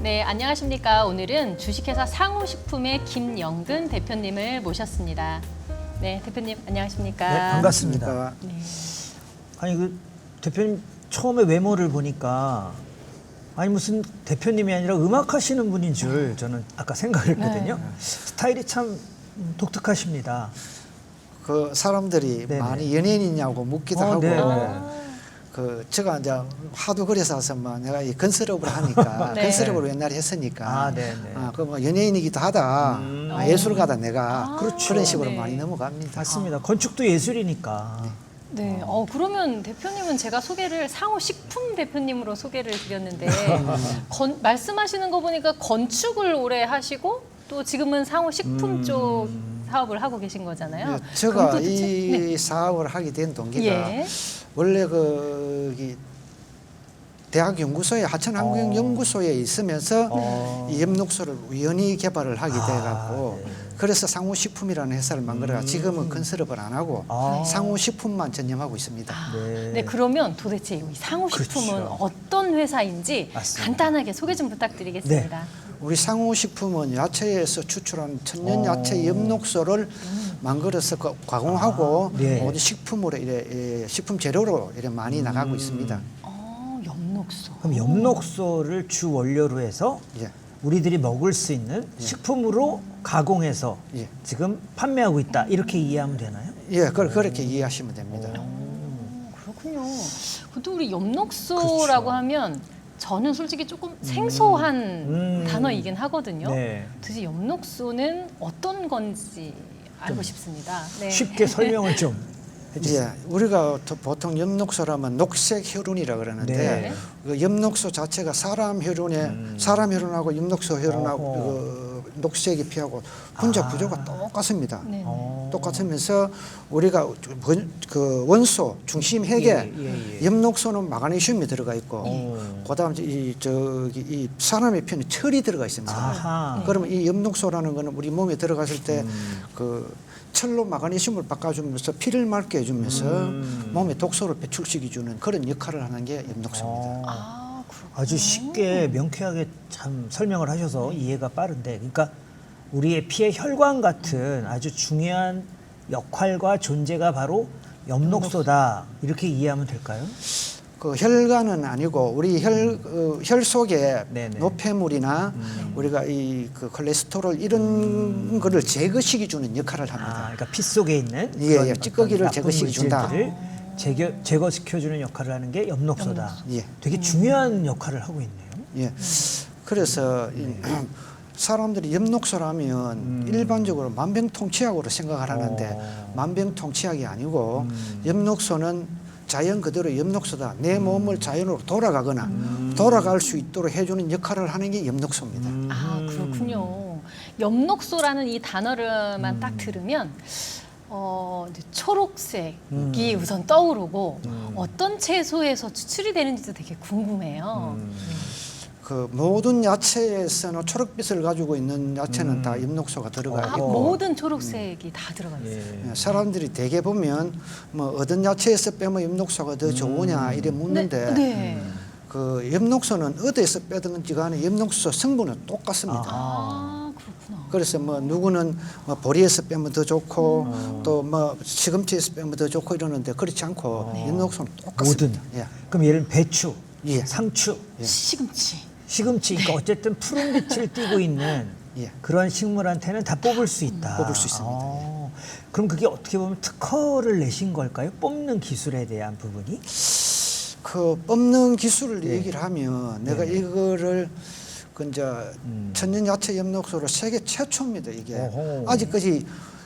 네, 안녕하십니까. 오늘은 주식회사 상우식품의 김영근 대표님을 모셨습니다. 네, 대표님 안녕하십니까. 네, 반갑습니다. 네. 아니 그 대표님 처음에 외모를 보니까 아니 무슨 대표님이 아니라 음악하시는 분인 줄 저는 아까 생각했거든요. 스타일이 참 독특하십니다. 그 사람들이 네네. 많이 연예인이냐고 묻기도 하고 네네. 그 제가 이제 하도 그래서 뭐 내가 이 건설업을 하니까 네. 건설업을 옛날에 했으니까 네네. 그 뭐 연예인이기도 하다 예술가다 내가 그렇죠. 그런 식으로 네. 많이 넘어갑니다. 맞습니다. 건축도 예술이니까. 네, 그러면 대표님은 제가 소개를 상우식품 대표님으로 소개를 드렸는데 말씀하시는 거 보니까 건축을 오래 하시고 또 지금은 상우식품 쪽 사업을 하고 계신 거잖아요. 네, 그럼 제가 도대체- 이 네. 사업을 하게 된 동기가 예. 원래 이 대학 연구소에 하천환경연구소에 있으면서 이 엽록소를 우연히 개발을 하게 돼갖고 네. 그래서 상우식품이라는 회사를 만들어가 지금은 건설업을 안 하고 상우식품만 전념하고 있습니다. 네, 그러면 도대체 이 상우식품은 그렇죠. 어떤 회사인지 맞습니다. 간단하게 소개 좀 부탁드리겠습니다. 우리 상우식품은 야채에서 추출한 천연 야채 엽록소를 만들어서 가공하고 네. 모든 식품으로 식품 재료로 이렇게 많이 나가고 있습니다. 엽록소. 그럼 엽록소를 주 원료로 해서 예. 우리들이 먹을 수 있는 식품으로 가공해서 예. 지금 판매하고 있다. 이렇게 이해하면 되나요? 예, 그렇게 이해하시면 됩니다. 그렇군요. 근데 우리 엽록소라고 그렇죠. 하면 저는 솔직히 조금 생소한 단어이긴 하거든요. 네. 도대체 엽록소는 어떤 건지 알고 싶습니다. 네. 쉽게 설명을 좀 해주세요. 예, 우리가 보통 엽록소라면 녹색 혈흔이라 그러는데 네. 그 엽록소 자체가 사람 혈흔하고 엽록소 혈흔하고 어허. 그 녹색이 피하고 분자 구조가 똑같습니다. 네. 똑같으면서 우리가 그 원소 중심 핵에 엽록소는 마그네슘이 들어가 있고 그다음 이 사람의 편에 철이 들어가 있습니다. 아하. 그러면 이 엽록소라는 거는 우리 몸에 들어갔을 때 그 철로 마그네슘을 바꿔주면서 피를 맑게 해주면서 몸에 독소를 배출시켜주는 그런 역할을 하는 게 엽록소입니다. 그렇군요. 아주 쉽게 명쾌하게 참 설명을 하셔서 이해가 빠른데, 그러니까 우리의 피의 혈관 같은 아주 중요한 역할과 존재가 바로 엽록소다, 이렇게 이해하면 될까요? 그 혈관은 아니고 우리 혈 속에 네네. 노폐물이나 우리가 그 콜레스테롤 이런 거를 제거시켜 주는 역할을 합니다. 그러니까 피 속에 있는 예, 그런 예, 어떤 찌꺼기를 나쁜 제거시켜 준다. 물질들을 제거시켜주는 역할을 하는 게 엽록소다. 예. 되게 중요한 역할을 하고 있네요. 예. 그래서 사람들이 엽록소라면 일반적으로 만병통치약으로 생각을 하는데 만병통치약이 아니고 엽록소는 자연 그대로 엽록소다. 내 몸을 자연으로 돌아가거나 돌아갈 수 있도록 해주는 역할을 하는 게 엽록소입니다. 그렇군요. 엽록소라는 이 단어를만 딱 들으면 이제 초록색이 우선 떠오르고 어떤 채소에서 추출이 되는지도 되게 궁금해요. 그 모든 야채에서는 초록빛을 가지고 있는 야채는 다 엽록소가 들어가 있고 모든 초록색이 다 들어가 있어요. 사람들이 대개 보면 뭐 어떤 야채에서 빼면 엽록소가 더 좋으냐 이래 묻는데 네. 그 엽록소는 어디에서 빼든지 간에 엽록소 성분은 똑같습니다. 그렇구나. 그래서 뭐 누구는 뭐 보리에서 빼면 더 좋고 또 뭐 시금치에서 빼면 더 좋고 이러는데 그렇지 않고 엽록소는 똑같습니다. 예. 그럼 예를 들면 배추, 예. 상추, 시금치. 그러니까 어쨌든 푸른 빛을 띠고 있는 예. 그런 식물한테는 다 뽑을 수 있다. 뽑을 수 있습니다. 그럼 그게 어떻게 보면 특허를 내신 걸까요? 뽑는 기술에 대한 부분이? 그 뽑는 기술을 얘기를 하면 내가 이거를 그 이제 천연 야채 엽록소로 세계 최초입니다. 이게 오호. 아직까지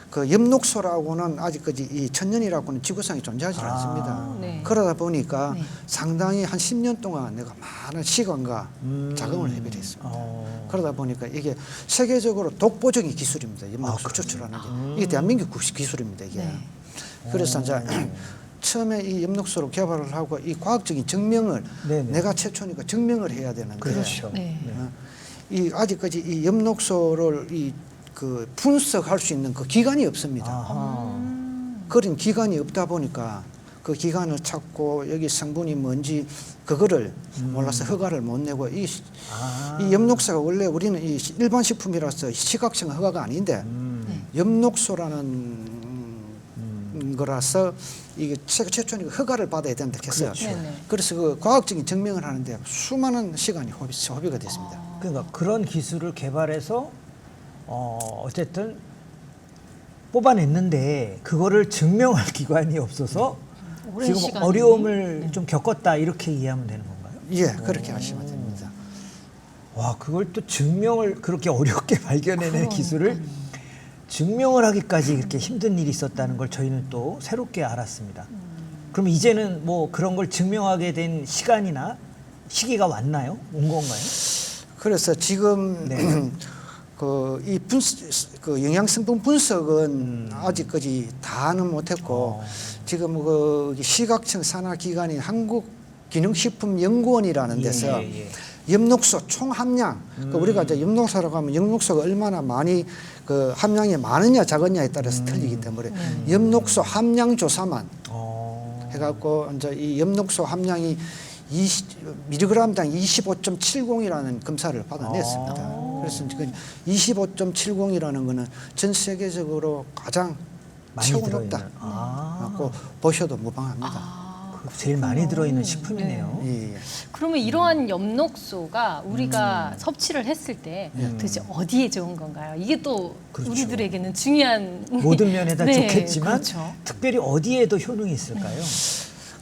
그 엽록소라고는 아직까지 이 천연이라고는 지구상에 존재하지 않습니다. 네. 그러다 보니까 네. 상당히 한 10년 동안 내가 많은 시간과 자금을 해결했습니다. 그러다 보니까 이게 세계적으로 독보적인 기술입니다. 엽록소 추출하는 게 이게 대한민국 기술입니다. 이게 네. 그래서 이제 처음에 이 엽록소를 개발을 하고 이 과학적인 증명을 네네. 내가 최초니까 증명을 해야 되는데 그렇죠. 네. 이 아직까지 이 엽록소를 그 분석할 수 있는 그 기관이 없습니다. 아하. 그런 기관이 없다 보니까 그 기간을 찾고 여기 성분이 뭔지 그거를 몰라서 허가를 못 내고 이 엽록소가 원래 우리는 이 일반 식품이라서 시각성 허가가 아닌데 엽록소라는 거라서 이게 세계 최초니까 허가를 받아야 된다 해서 그렇죠. 그래서 그 과학적인 증명을 하는데 수많은 시간이 소비가 됐습니다. 그러니까 그런 기술을 개발해서 어쨌든 뽑아냈는데 그거를 증명할 기관이 없어서 오랜 지금 시간이. 어려움을 좀 겪었다 이렇게 이해하면 되는 건가요? 예, 그렇게 하시면 됩니다. 와, 그걸 또 증명을 그렇게 어렵게 발견해낸 기술을 증명을 하기까지 이렇게 힘든 일이 있었다는 걸 저희는 또 새롭게 알았습니다. 그럼 이제는 뭐 그런 걸 증명하게 된 시간이나 시기가 왔나요? 온 건가요? 그래서 지금 네. 그 영양 성분 분석은 아직까지 다는 못했고 지금 그 시각청 산하 기관인 한국기능식품연구원이라는 데서 엽록소 총 함량, 우리가 이제 엽록소라고 하면 엽록소가 얼마나 많이 그 함량이 많으냐 작으냐에 따라서 틀리기 때문에 엽록소 함량 조사만 해갖고 이제 이 엽록소 함량이 미리그램당 25.70이라는 검사를 받아냈습니다. 그래서 지금 25.70이라는 거는 전 세계적으로 가장 최고 높다. 갖고 보셔도 무방합니다. 제일 많이 들어있는 식품이네요. 예, 예. 그러면 이러한 엽록소가 우리가 섭취를 했을 때 도대체 어디에 좋은 건가요? 이게 또 그렇죠. 우리들에게는 중요한 모든 면에다 네, 좋겠지만 그렇죠. 특별히 어디에도 효능이 있을까요?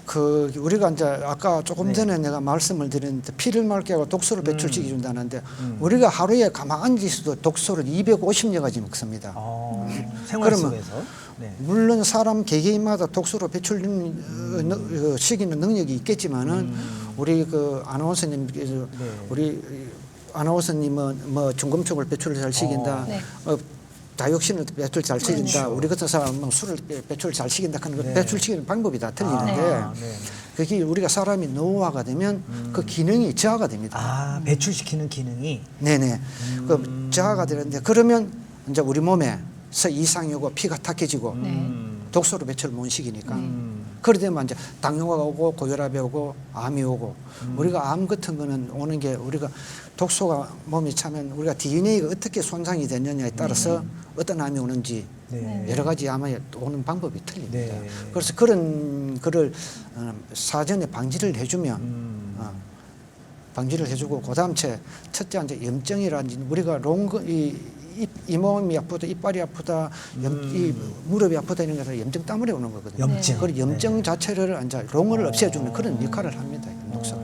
그 우리가 이제 아까 조금 전에 내가 말씀을 드렸는데 피를 맑게 하고 독소를 배출시켜 준다는데 우리가 하루에 가만 앉아 있어도 독소를 250여 가지 먹습니다. 생활 그러면 속에서. 네. 물론 사람 개개인마다 독소로 배출 시키는 능력이 있겠지만은 우리 그 아나운서님께서 우리 아나운서님은 뭐 중금속을 배출을 잘 시킨다. 다이옥신을 배출 잘 시킨다. 우리 같은 사람은 술을 배출 잘 시킨다 하는 거 배출시키는 방법이 다 틀리는데 그게 우리가 사람이 노화가 되면 그 기능이 저하가 됩니다. 배출시키는 기능이. 네네. 그 저하가 되는데 그러면 이제 우리 몸에서 이상이 오고 피가 탁해지고 독소로 배출을 못 시키니까 그러다 되면 이제 당뇨가 오고 고혈압이 오고 암이 오고 우리가 암 같은 거는 오는 게 우리가 독소가 몸에 차면 우리가 DNA가 어떻게 손상이 됐느냐에 따라서 어떤 암이 오는지 여러 가지 암에 오는 방법이 틀립니다. 그래서 그런 거를 사전에 방지를 해주면 방지를 해주고 그다음 첫째 이제 염증이라든지 우리가 이 몸이 아프다, 이빨이 아프다, 이 무릎이 아프다 이런 것은 염증 때문에 오는 거거든요. 염증. 그 염증 자체를 이제 롱을 없애주는 그런 역할을 합니다. 엽록소가.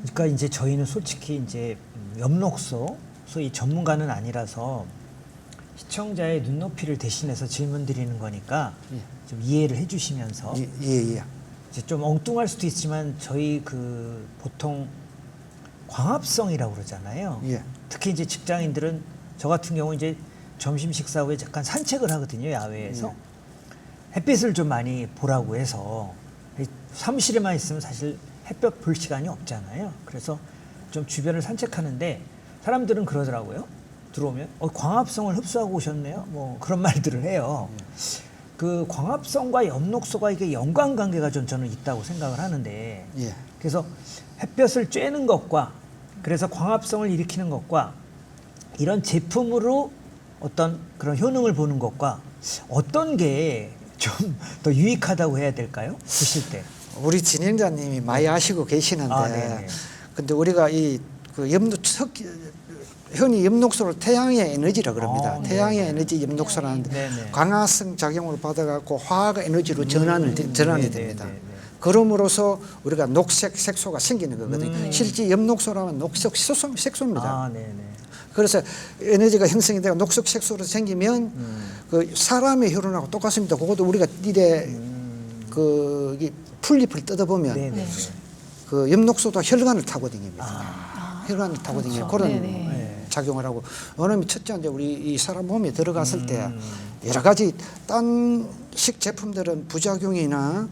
그러니까 이제 저희는 솔직히 이제 엽록소, 소위 전문가는 아니라서 시청자의 눈높이를 대신해서 질문 드리는 거니까 좀 이해를 해주시면서 예. 이제 좀 엉뚱할 수도 있지만 저희 그 보통 광합성이라고 그러잖아요. 특히 이제 직장인들은 저 같은 경우 이제 점심 식사 후에 잠깐 산책을 하거든요, 야외에서. 햇빛을 좀 많이 보라고 해서 사무실에만 있으면 사실 햇볕 볼 시간이 없잖아요. 그래서 좀 주변을 산책하는데 사람들은 그러더라고요. 들어오면 광합성을 흡수하고 오셨네요. 뭐 그런 말들을 해요. 그 광합성과 엽록소가 이게 연관관계가 저는 있다고 생각을 하는데 그래서 햇볕을 쬐는 것과 그래서 광합성을 일으키는 것과 이런 제품으로 어떤 그런 효능을 보는 것과 어떤 게 좀 더 유익하다고 해야 될까요? 드실 때. 우리 진행자님이 많이 아시고 계시는데 근데 우리가 그 흔히 엽록소를 태양의 에너지라 그럽니다. 태양의 에너지 엽록소라는데 광합성 작용을 받아갖고 화학 에너지로 전환이 됩니다. 그럼으로써 우리가 녹색 색소가 생기는 거거든요. 실제 엽록소라면 녹색 색소입니다. 그래서 에너지가 형성이 되고 녹색 색소로 생기면 그 사람의 혈흔하고 똑같습니다. 그것도 우리가 이래 그 풀잎을 뜯어보면 그 엽록소도 혈관을 타고 다닙니다. 혈관을 타고 다니는 그런 작용을 하고 왜냐하면 첫째 이제 우리 이 사람 몸에 들어갔을 때 여러 가지 딴 식 제품들은 부작용이나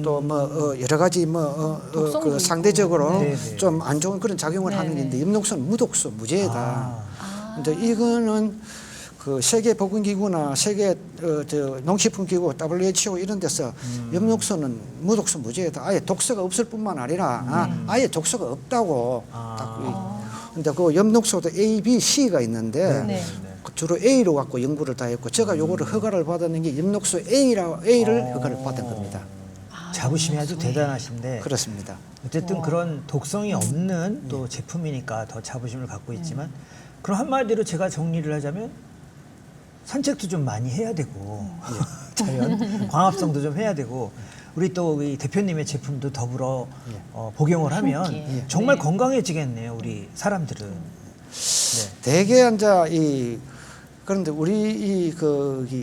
또 뭐 여러 가지 그 상대적으로 좀 안 좋은 그런 작용을 하는 건데 엽록소는 무독소 무죄다. 근데 이거는 그 세계보건기구나 세계 농식품기구 WHO 이런 데서 엽록소는 무독소 무죄다. 아예 독소가 없을 뿐만 아니라 아예 독소가 없다고. 근데 그 엽록소도 A, B, C가 있는데 네. 주로 A로 갖고 연구를 다 했고 제가 요거를 허가를 받았는 게 엽록소 A를 허가를 받은 겁니다. 자부심이 아주 대단하신데 그렇습니다. 어쨌든 그런 독성이 없는 또 제품이니까 더 자부심을 갖고 있지만 그럼 한마디로 제가 정리를 하자면 산책도 좀 많이 해야 되고 자연 광합성도 좀 해야 되고 우리 또 우리 대표님의 제품도 더불어 복용을 하면 함께. 정말 네. 건강해지겠네요 우리 사람들은. 네. 대개 이제 그런데 우리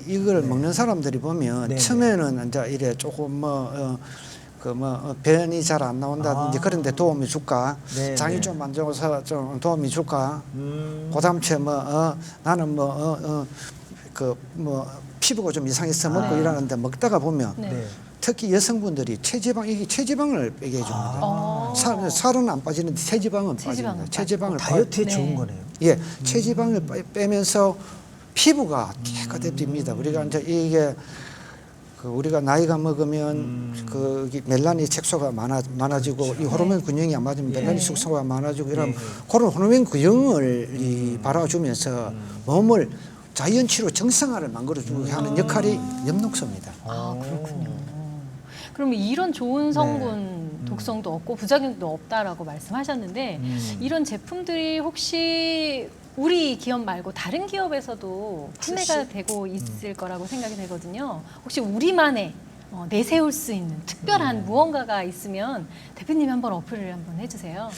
이걸 먹는 사람들이 보면 네네. 처음에는 이제 이래 조금 변이 잘 안 나온다든지 그런데 도움이 줄까? 네네. 장이 좀 안 좋아서 좀 도움이 줄까? 그다음에 나는 피부가 좀 이상해서 먹고 이러는데 먹다가 보면 네. 네. 특히 여성분들이 체지방을 빼게 해줍니다. 어. 살은 안 빠지는데 체지방은 체지방은 빠집니다. 체지방을 다이어트에 네. 좋은 거네요. 예, 체지방을 빼면서 피부가 깨끗해집니다. 우리가 이제 이게 우리가 나이가 먹으면 이게 멜라닌 색소가 많아지고 이 호르몬 균형이 안 맞으면 멜라닌 색소가 많아지고 이런 그런 호르몬 균형을 받아주면서 몸을 자연치료 정상화를 만들어주게 하는 역할이 엽록소입니다. 아, 그렇군요. 그러면 이런 좋은 성분 독성도 없고 부작용도 없다라고 말씀하셨는데 이런 제품들이 혹시 우리 기업 말고 다른 기업에서도 판매가 되고 있을 거라고 생각이 되거든요. 혹시 우리만의 내세울 수 있는 특별한 무언가가 있으면 대표님이 한번 어플을 한번 해주세요.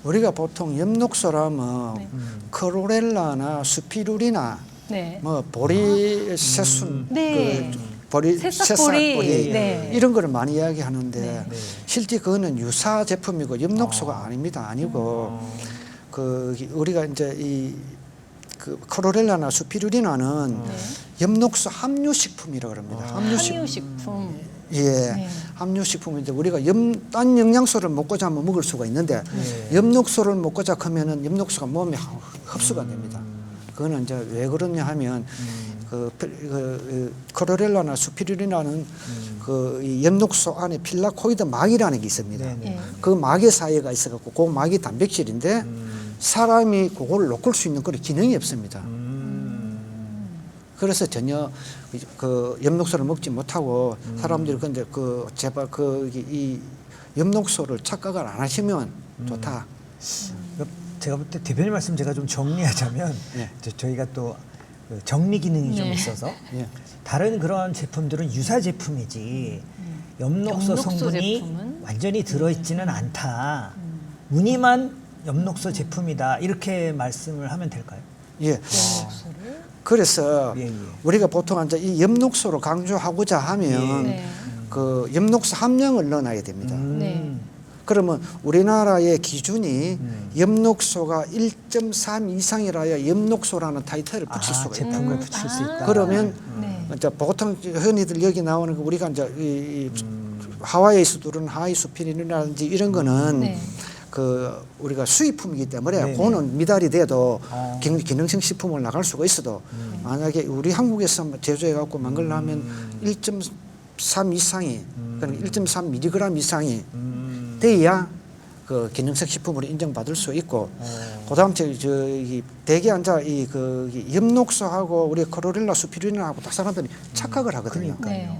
우리가 보통 엽록소라면 네. 크로렐라나 스피루리나 네. 보리 새순 네. 보리 새싹보리. 네. 이런 거를 많이 이야기하는데 네. 실제 그거는 유사 제품이고 엽록소가 아닙니다. 아니고 우리가 이제 그 크로렐라나 스피루리나는 엽록소 함유식품이라고 합니다. 함유식품. 예, 네. 함유식품인데 우리가 딴 영양소를 먹고자 하면 먹을 수가 있는데 엽록소를 먹고자 하면은 엽록소가 몸에 흡수가 됩니다. 그거는 이제 왜 그러냐 하면 크로렐라나 스피루리나는 이 엽록소 안에 필라코이드 막이라는 게 있습니다. 네. 그 막의 사이가 있어갖고 그 막이 단백질인데 사람이 그걸 놓을 수 있는 그런 기능이 없습니다. 그래서 전혀 그 엽록소를 먹지 못하고 사람들이 근데 제발 이 엽록소를 착각을 안 하시면 좋다. 제가 볼 때 대표님 말씀 제가 좀 정리하자면 네. 저희가 또 정리 기능이 좀 네. 있어서 예. 다른 그런 제품들은 유사 제품이지 엽록소 엽록소 성분이 제품은? 완전히 들어있지는 않다. 무늬만 엽록소 제품이다. 이렇게 말씀을 하면 될까요? 예. 엽록소를. 그래서 예, 예. 우리가 보통 이제 이 엽록소를 강조하고자 하면 네. 그 엽록소 함량을 넣어놔야 됩니다. 네. 그러면 우리나라의 기준이 엽록소가 1.3 이상이라야 엽록소라는 타이틀을 붙일 수가 있다. 제품을 붙일 수 있다. 그러면 네. 이제 보통 흔히들 여기 나오는 거 우리가 이제 이 하와이에서 두른 하이수피린이라든지 이런 거는 네. 우리가 수입품이기 때문에 네네. 그거는 미달이 돼도 아. 기능성 식품을 나갈 수가 있어도 만약에 우리 한국에서 제조해 갖고 만들려면 1.3 이상이 그러니까 1.3mg 이상이 돼야 그 기능성 식품으로 인정받을 수 있고 그다음 저기 대개 앉아 이 엽록소하고 우리 크로렐라 스피루리나하고 딱 사람들이 착각을 하거든요. 네.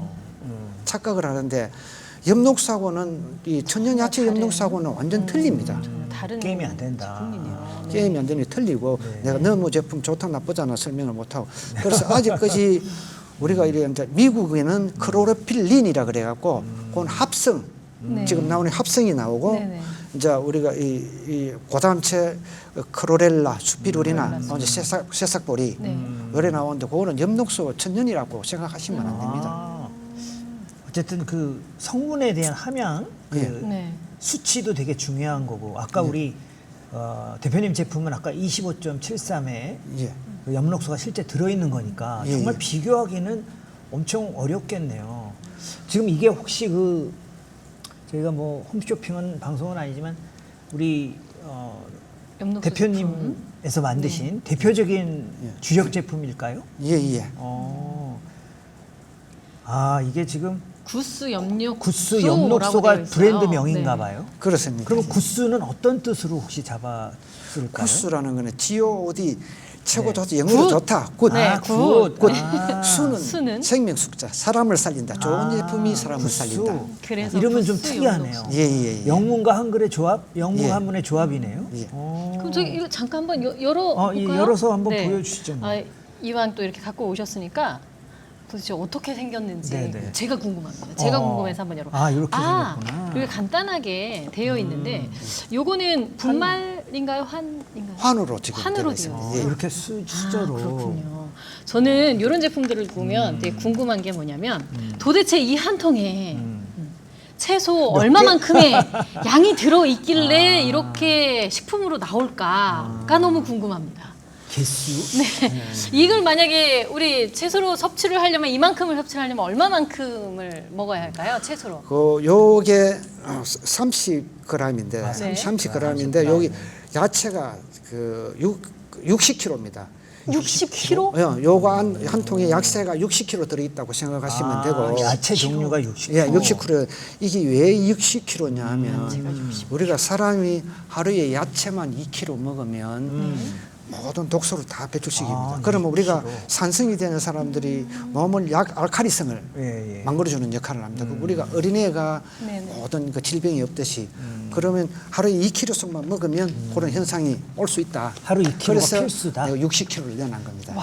착각을 하는데 엽록소하고는 이 천연 야채 엽록소하고는 완전 틀립니다. 다른 게임이 안 된다. 제품이네요. 네. 게임이 완전히 틀리고 네. 내가 너무 제품 좋다 나쁘잖아 설명을 못하고 그래서 아직까지 우리가 이제 미국에는 크로레필린이라 그래갖고 그건 합성 네. 지금 나오는 합성이 나오고 네네. 이제 우리가 이 고단체 크로렐라 스피루리나 이제 새싹보리 네. 요래 나오는데 그거는 엽록소 천연이라고 생각하시면 안 됩니다. 아, 어쨌든 그 성분에 대한 함양 그 예. 네. 수치도 되게 중요한 거고 아까 우리 대표님 제품은 아까 25.73에 예. 그 엽록소가 실제 들어있는 거니까 예, 정말 예. 비교하기는 엄청 어렵겠네요. 지금 이게 혹시 저희가 뭐 홈쇼핑은 방송은 아니지만 우리 염록소 대표님에서 만드신 대표적인 주력 제품일까요? 예. 아, 이게 지금 구스 염록 구스 염록소가 브랜드 명인가 봐요. 그렇습니다. 그럼 구스는 어떤 뜻으로 혹시 잡았을까요? 구스라는 거는 G.O.D 최고 네. 좋다. 영어로 좋다. 굿. 네, 굿. 굿. 아, 수는 생명 숙자. 사람을 살린다. 좋은 제품이 사람을 구스. 살린다. 그래서 이름은 좀 구스 특이하네요. 염록소. 예. 영문과 한글의 조합, 영문 예. 한문의 조합이네요. 예. 그럼 저기 이거 잠깐 한번 열어볼까요? 열어서 한번 보여주시죠. 뭐. 이왕 또 이렇게 갖고 오셨으니까 도대체 어떻게 생겼는지 네네. 제가 궁금합니다. 제가 궁금해서 한번 열어. 이렇게 생겼구나. 이게 간단하게 되어 있는데 요거는 분말인가요? 환인가요? 환으로 지금 환으로 되어 있습니다. 되어 예. 이렇게 수저로. 그렇군요. 저는 이런 제품들을 보면 되게 궁금한 게 뭐냐면 도대체 이 한 통에 채소 얼마만큼의 양이 들어 있길래 이렇게 식품으로 나올까가 너무 궁금합니다. 개수. 네. 이걸 만약에 우리 채소로 섭취를 하려면 이만큼을 섭취를 하려면 얼마만큼을 먹어야 할까요? 채소로. 요게 30g인데 네. 30g인데 여기 야채가 60kg입니다. 60kg? 요거 한 통에 야채가 60kg 들어 있다고 생각하시면 되고. 야채 종류가 60kg. 예, 60kg. 이게 왜 60kg냐 하면 우리가 사람이 하루에 야채만 2kg 먹으면 모든 독소를 다 배출시킵니다. 그러면 우리가 60kg. 산성이 되는 사람들이 몸을 알칼리성을 예. 만들어주는 역할을 합니다. 우리가 어린애가 네네. 모든 그 질병이 없듯이 그러면 하루에 2kg씩만 먹으면 그런 현상이 올 수 있다. 하루 2kg 가 그래서 필수다. 60kg를 내놓은 겁니다.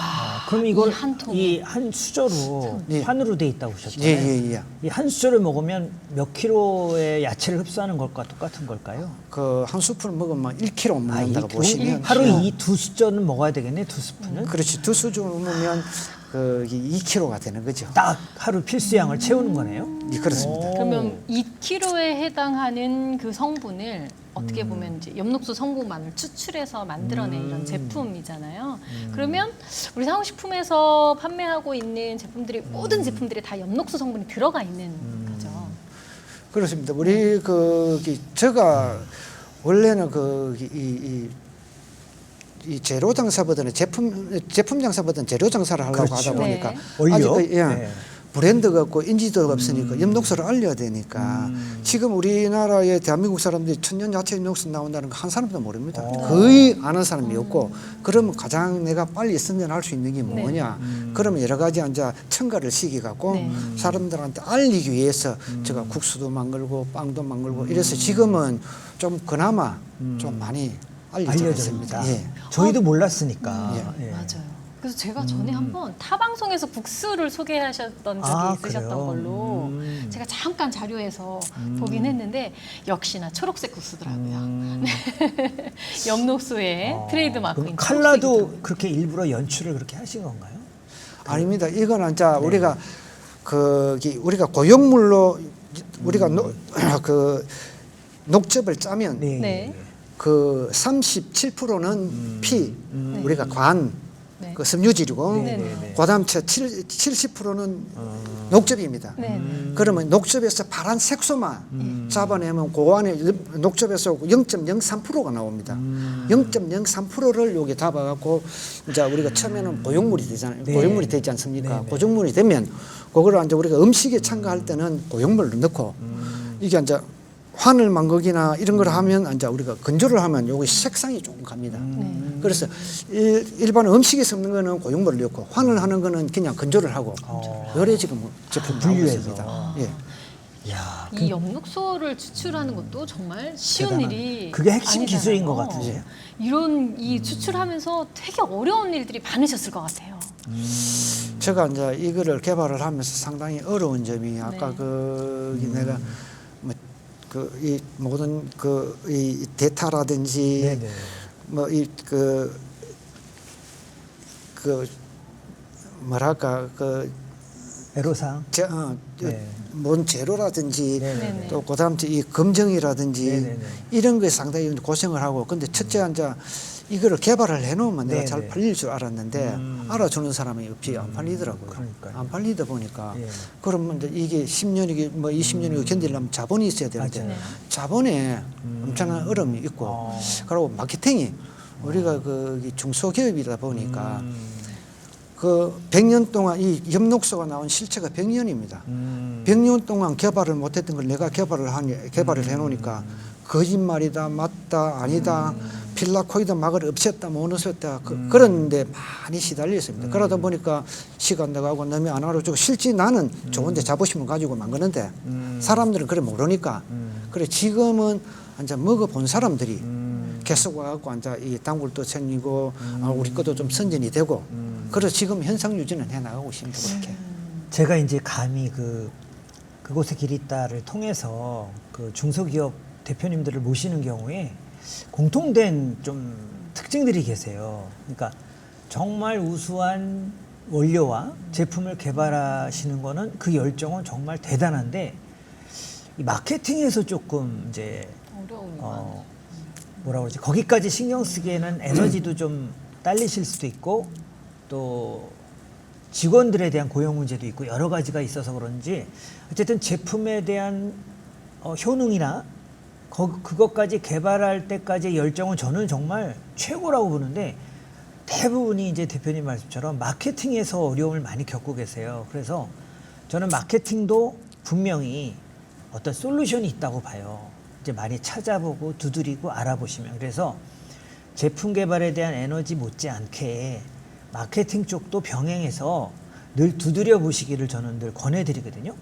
그럼 이걸 이한 통에. 이 한 수저로 예. 환으로 돼 있다고 하셨잖아요. 예. 이 한 수저를 먹으면 몇 킬로의 야채를 흡수하는 것과 똑같은 걸까요? 그 한 스푼을 먹으면 1kg 먹는다고 보시면 하루 이 두 수저는 먹어야 되겠네, 두 스푼은. 그렇지. 두 수저 먹으면 그 2kg가 되는 거죠. 딱 하루 필수량을 채우는 거네요. 예, 그렇습니다. 그러면 2kg에 해당하는 그 성분을 어떻게 보면 이제 엽록소 성분만을 추출해서 만들어낸 이런 제품이잖아요. 그러면 우리 상호식품에서 판매하고 있는 제품들이 모든 제품들이 다 엽록소 성분이 들어가 있는 거죠. 그렇습니다. 우리 제가 원래는 이 재료 장사보다는 제품 장사보다는 재료 장사를 하려고 그렇죠. 하다 보니까 네. 원료? 아직 네. 브랜드가 없고 인지도가 없으니까 엽록소를 알려야 되니까 지금 우리나라의 대한민국 사람들이 천년 야채 엽록소 나온다는 거 한 사람도 모릅니다. 거의 아는 사람이 없고 그러면 가장 내가 빨리 선전할 수 있는 게 뭐냐? 그러면 여러 가지 이제 첨가를 시켜갖고 네. 사람들한테 알리기 위해서 제가 국수도 만들고 빵도 만들고 이래서 지금은 좀 그나마 좀 많이 알려져 있습니다. 알려졌습니다. 예. 저희도 몰랐으니까. 예. 예. 맞아요. 그래서 제가 전에 한번 타 방송에서 국수를 소개하셨던 적이 있으셨던 그래요? 걸로 제가 잠깐 자료에서 보긴 했는데 역시나 초록색 국수더라고요. 네. 엽록소의 트레이드 마크인 그럼 칼라도 초록색이더라고요. 그렇게 일부러 연출을 그렇게 하신 건가요? 아닙니다. 이거는 이제 우리가 우리가 고용물로 우리가 그 녹즙을 짜면 네. 그 37%는 피 우리가 관 네. 그 섬유질이고 네. 그다음 70%는 녹즙입니다. 네. 그러면 녹즙에서 파란 색소만 잡아내면 그 안에 녹즙에서 0.03%가 나옵니다. 0.03%를 여기 잡아갖고 이제 우리가 처음에는 고용물이 되잖아요. 네. 고용물이 되지 않습니까? 네. 고용물이 되면 그거를 이제 우리가 음식에 첨가할 때는 고용물을 넣고 이게 이제 환을 만거기나 이런 걸 하면 이제 우리가 건조를 하면 여기 색상이 조금 갑니다. 그래서 일반 음식에 섞는 거는 고용물을 넣고 환을 하는 거는 그냥 건조를 하고 여러 지금 제품 나오고 분류해서. 있습니다. 예. 야, 이 엽록소를 추출하는 것도 정말 쉬운 대단한. 일이 그게 핵심 아니잖아요. 기술인 것 같으세요. 이런 이 추출하면서 되게 어려운 일들이 많으셨을 것 같아요. 제가 이제 이거를 개발을 하면서 상당히 어려운 점이 아까 내가 이 모든 이 데이터라든지 네네. 뭐 뭐랄까 애로사항. 네. 뭔 재료라든지 네네네. 또 그다음 이 검정이라든지 네네네. 이런 거에 상당히 고생을 하고 근데 첫째 이제 이거를 개발을 해놓으면 내가 네네. 잘 팔릴 줄 알았는데 알아주는 사람이 없지 안 팔리더라고요. 그러니까요. 안 팔리다 보니까 예. 그러면 이제 이게 10년이고 뭐 20년이고 견디려면 자본이 있어야 되는데 맞아요. 자본에 엄청난 어려움이 있고 그리고 마케팅이 우리가 그 중소기업이다 보니까 그 100년 동안 이 엽록소가 나온 실체가 100년입니다. 100년 동안 개발을 못했던 걸 내가 개발을 해놓으니까 거짓말이다, 맞다, 아니다, 필라코이드 막을 없앴다, 못 없앴다 그런데 많이 시달려 있습니다. 그러다 보니까 시간 나가고 남이 안 알아주고 실제 나는 좋은데 자부심을 가지고 만드는데 사람들은 그래 모르니까 그래 지금은 이제 먹어본 사람들이 계속 와갖고 앉아 이 단골도 생기고 우리 것도 좀 선전이 되고 그래서 지금 현상 유지는 해나가고 있습니다. 그렇게. 제가 이제 감히 그곳의 길 있다를 통해서 그 중소기업 대표님들을 모시는 경우에 공통된 좀 특징들이 계세요. 그러니까 정말 우수한 원료와 제품을 개발하시는 거는 그 열정은 정말 대단한데 이 마케팅에서 조금 이제 뭐라 그러지? 거기까지 신경 쓰기에는 에너지도 좀 딸리실 수도 있고 또 직원들에 대한 고용 문제도 있고 여러 가지가 있어서 그런지 어쨌든 제품에 대한 효능이나 그것까지 개발할 때까지의 열정은 저는 정말 최고라고 보는데 대부분이 이제 대표님 말씀처럼 마케팅에서 어려움을 많이 겪고 계세요. 그래서 저는 마케팅도 분명히 어떤 솔루션이 있다고 봐요. 이제 많이 찾아보고 두드리고 알아보시면. 그래서 제품 개발에 대한 에너지 못지않게 마케팅 쪽도 병행해서 늘 두드려 보시기를 저는 늘 권해드리거든요.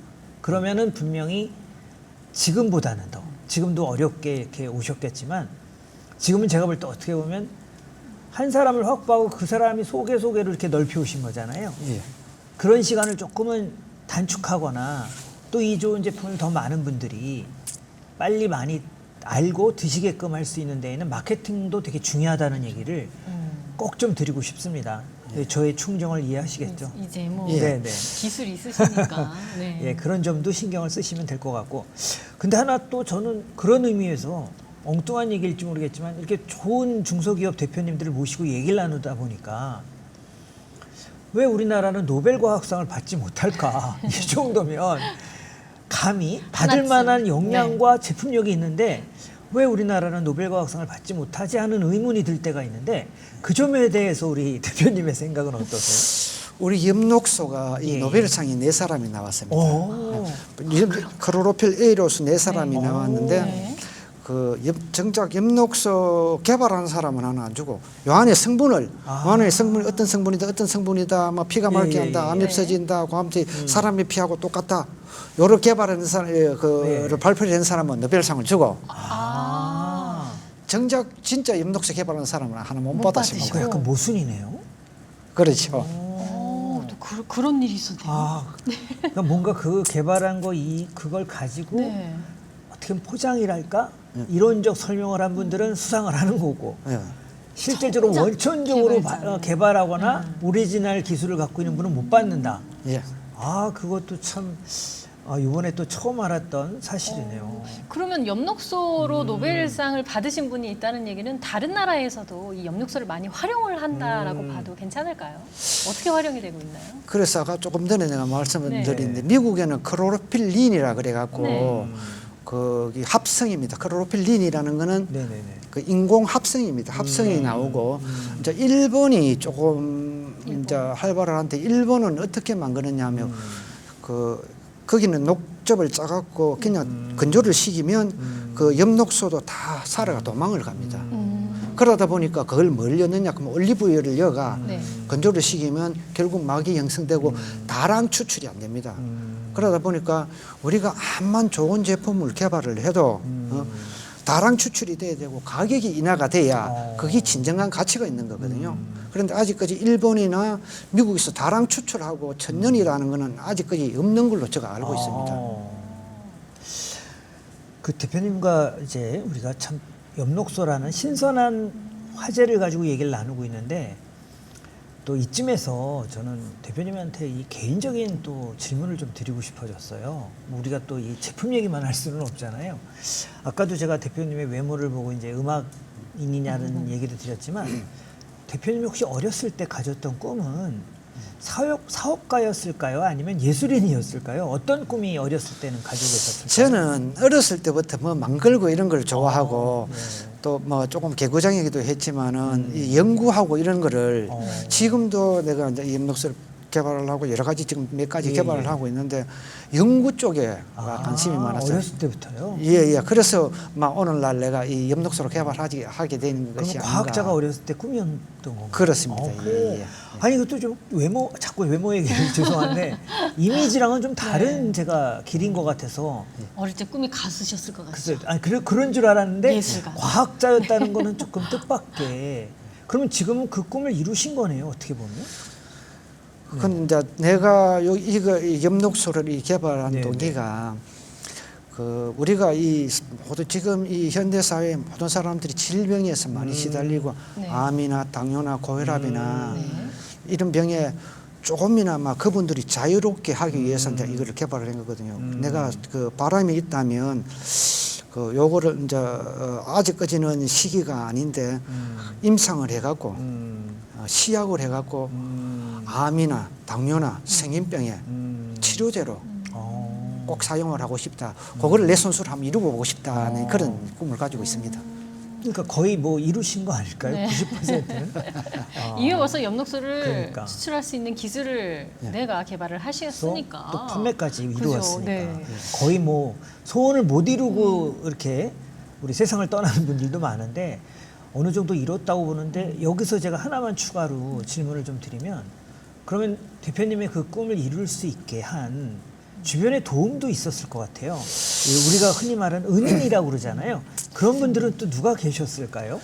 그러면은 분명히 지금보다는 더, 지금도 어렵게 이렇게 오셨겠지만 지금은 제가 볼 때 어떻게 보면 한 사람을 확보하고 그 사람이 소개로 이렇게 넓혀 오신 거잖아요. 예. 그런 시간을 조금은 단축하거나 또 이 좋은 제품을 더 많은 분들이 빨리 많이 알고 드시게끔 할 수 있는 데에는 마케팅도 되게 중요하다는 얘기를 꼭 좀 드리고 싶습니다. 저의 충정을 이해하시겠죠? 이제 뭐 네, 네. 기술이 있으시니까. 네. 예, 그런 점도 신경을 쓰시면 될 것 같고. 근데 하나 또 저는 그런 의미에서 엉뚱한 얘기일지 모르겠지만 이렇게 좋은 중소기업 대표님들을 모시고 얘기를 나누다 보니까 왜 우리나라는 노벨과학상을 받지 못할까? 이 정도면 감히 받을 하나쯤. 만한 역량과 제품력이 있는데 왜 우리나라는 노벨과학상을 받지 못하지 하는 의문이 들 때가 있는데 그 점에 대해서 우리 대표님의 생각은 어떠세요? 우리 엽록소가 이 예. 노벨상이 4사람이 나왔습니다. 오. 크로로필 A로서 4사람이 네. 나왔는데 네. 정작 엽록소 개발한 사람은 하나 안 주고 요 안에 성분을 요 안에 성분이 어떤 성분이다 뭐 피가 맑게 예, 한다 예, 암 예. 없어진다 고함때 사람의 피하고 똑같다 요를 개발하는 사람 그를 예. 발표를 한 사람은 노벨상을 주고 정작 진짜 엽록소 개발한 사람은 하나 못 못 받았습니다. 받으시고. 그 약간 모순이네요. 그렇죠. 또 그런 일이 있었대요. 아, 그러니까 뭔가 그 개발한 그걸 가지고 네. 어떻게 보면 포장이랄까 이론적 설명을 한 분들은 수상을 하는 거고 예. 실제적으로 정작 원천적으로 개발자는. 개발하거나 오리지널 기술을 갖고 있는 분은 못 받는다. 예. 아, 그것도 참 이번에 또 처음 알았던 사실이네요. 그러면 엽록소로 노벨상을 받으신 분이 있다는 얘기는 다른 나라에서도 이 엽록소를 많이 활용을 한다라고 봐도 괜찮을까요? 어떻게 활용이 되고 있나요? 그래서 아까 조금 전에 내가 말씀을 네. 드렸는데 미국에는 크로로필린이라 그래갖고 네. 거기 합성입니다. 크로로필린이라는 거는 네네네. 그 인공 합성입니다. 합성이 나오고 이제 일본이 조금 이제 활발한데 일본은 어떻게 만드느냐면 거기는 녹즙을 짜갖고 그냥 건조를 시키면 그 엽록소도 다 살아가 도망을 갑니다. 그러다 보니까 그걸 뭘 넣느냐 그러면 올리브유를 넣어가 네. 건조를 시키면 결국 막이 형성되고 다량 추출이 안 됩니다. 그러다 보니까 우리가 암만 좋은 제품을 개발을 해도 다량 추출이 돼야 되고 가격이 인하가 돼야 그게 진정한 가치가 있는 거거든요. 그런데 아직까지 일본이나 미국에서 다량 추출하고 천년이라는 거는 아직까지 없는 걸로 제가 알고 있습니다. 그 대표님과 이제 우리가 참 엽록소라는 신선한 화제를 가지고 얘기를 나누고 있는데 또 이쯤에서 저는 대표님한테 이 개인적인 또 질문을 좀 드리고 싶어졌어요. 우리가 또 이 제품 얘기만 할 수는 없잖아요. 아까도 제가 대표님의 외모를 보고 이제 음악인이냐는 얘기를 드렸지만 대표님이 혹시 어렸을 때 가졌던 꿈은 사업가였을까요? 아니면 예술인이었을까요? 어떤 꿈이 어렸을 때는 가지고 계셨을까요? 저는 어렸을 때부터 뭐 망걸고 이런 걸 좋아하고 또 뭐 조금 개구장이기도 했지만은 이 연구하고 이런 거를 지금도 내가 이제 엽록소를 개발을 하고 여러 가지 지금 몇 가지 예, 개발을 예. 하고 있는데 연구 쪽에 관심이 많았어요. 어렸을 때부터요? 예. 그래서 막 오늘날 내가 이 엽록소를 하게 되는 것이 그럼 아닌가. 과학자가 어렸을 때 꿈이었던 건가요? 그렇습니다. 예. 예. 아니 그것도 좀 자꾸 외모 얘기 죄송한데 이미지랑은 좀 다른 제가 길인 것 같아서 어릴 때 꿈이 가수셨을 것 같아요. 글쎄 아니 그런 줄 알았는데 예술가. 과학자였다는 거는 조금 뜻밖의. 그러면 지금은 그 꿈을 이루신 거네요 어떻게 보면. 근데 이제 내가 이거 이 엽록소를 개발한 네네. 동기가 그 우리가 지금 이 현대 사회 모든 사람들이 질병에서 많이 시달리고 네. 암이나 당뇨나 고혈압이나 네. 이런 병에 조금이나마 그분들이 자유롭게 하기 위해서 이제 이거를 개발을 한 거거든요. 내가 그 바람이 있다면 그 요거를 이제 아직까지는 시기가 아닌데 임상을 해갖고 시약을 해갖고 암이나 당뇨나 성인병에 치료제로 꼭 사용을 하고 싶다. 그거를 내 손수로 한번 이루어보고 싶다는 그런 꿈을 가지고 있습니다. 그러니까 거의 뭐 이루신 거 아닐까요? 네. 90%는. 이미 벌써 엽록소를 그러니까. 수출할 수 있는 기술을 내가 개발을 하셨으니까 또 판매까지 그죠? 이루었으니까 네. 거의 뭐 소원을 못 이루고 이렇게 우리 세상을 떠나는 분들도 많은데 어느 정도 이뤘다고 보는데 여기서 제가 하나만 추가로 질문을 좀 드리면 그러면 대표님의 그 꿈을 이룰 수 있게 한 주변의 도움도 있었을 것 같아요. 우리가 흔히 말하는 은인이라고 그러잖아요. 그런 분들은 또 누가 계셨을까요?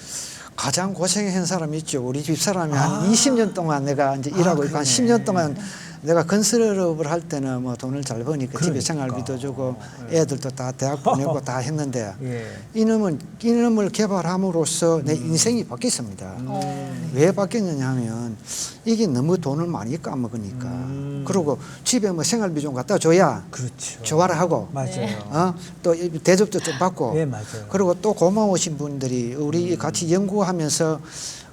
가장 고생한 사람이 있죠. 우리 집 사람이 한 20년 동안 내가 이제 일하고 있고 한 그러네. 10년 동안 내가 건설업을 할 때는 뭐 돈을 잘 버니까 집에 그러니까. 생활비도 주고 애들도 다 대학 보내고 다 했는데 예. 이놈을 개발함으로써 내 인생이 바뀌었습니다. 왜 바뀌었느냐 하면 이게 너무 돈을 많이 까먹으니까 그리고 집에 뭐 생활비 좀 갖다 줘야 그렇죠. 좋아라 하고 맞아요. 또 대접도 좀 받고 네, 맞아요. 그리고 또 고마우신 분들이 우리 같이 연구하면서